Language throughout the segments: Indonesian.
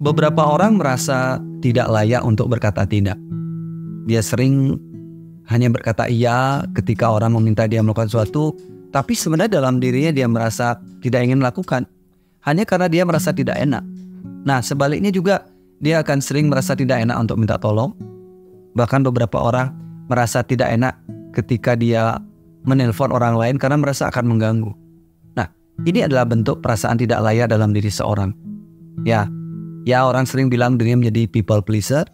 Beberapa orang merasa tidak layak untuk berkata tidak. Dia sering hanya berkata iya ketika orang meminta dia melakukan sesuatu, tapi sebenarnya dalam dirinya dia merasa tidak ingin melakukan, hanya karena dia merasa tidak enak. Nah, sebaliknya juga dia akan sering merasa tidak enak untuk minta tolong. Bahkan beberapa orang merasa tidak enak ketika dia menelpon orang lain karena merasa akan mengganggu. Nah, ini adalah bentuk perasaan tidak layak dalam diri seorang. Ya, orang sering bilang dirinya menjadi people pleaser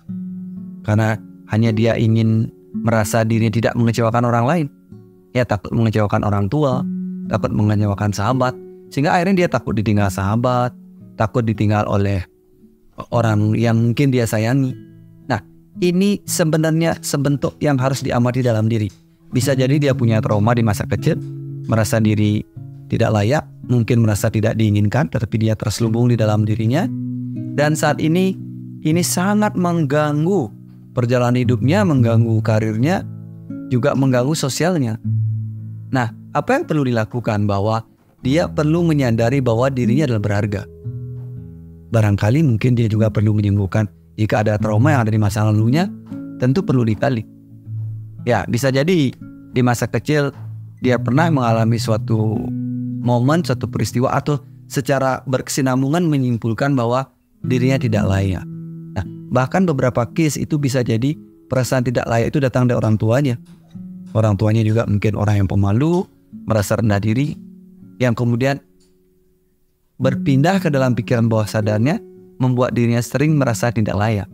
karena hanya dia ingin merasa dirinya tidak mengecewakan orang lain. Ya, takut mengecewakan orang tua, takut mengecewakan sahabat, sehingga akhirnya dia takut ditinggal sahabat, takut ditinggal oleh orang yang mungkin dia sayangi. Nah, ini sebenarnya sebentuk yang harus diamati dalam diri. Bisa jadi dia punya trauma di masa kecil, merasa diri tidak layak, mungkin merasa tidak diinginkan, tetapi dia terselubung di dalam dirinya. Dan saat ini sangat mengganggu perjalanan hidupnya, mengganggu karirnya, juga mengganggu sosialnya. Nah, apa yang perlu dilakukan? Bahwa dia perlu menyadari bahwa dirinya adalah berharga. Barangkali mungkin dia juga perlu menyembuhkan jika ada trauma yang ada di masa lalunya, tentu perlu dikali. Ya, bisa jadi di masa kecil dia pernah mengalami suatu momen, suatu peristiwa, atau secara berkesinambungan menyimpulkan bahwa dirinya tidak layak. Nah, bahkan beberapa case itu bisa jadi perasaan tidak layak itu datang dari orang tuanya. Orang tuanya juga mungkin orang yang pemalu, merasa rendah diri, yang kemudian berpindah ke dalam pikiran bawah sadarnya, membuat dirinya sering merasa tidak layak.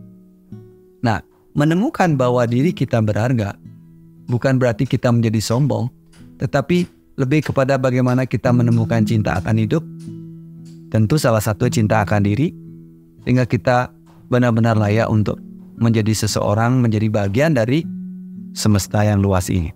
Nah, menemukan bahwa diri kita berharga bukan berarti kita menjadi sombong, tetapi lebih kepada bagaimana kita menemukan cinta akan hidup. Tentu salah satu cinta akan diri, sehingga kita benar-benar layak untuk menjadi seseorang, menjadi bagian dari semesta yang luas ini.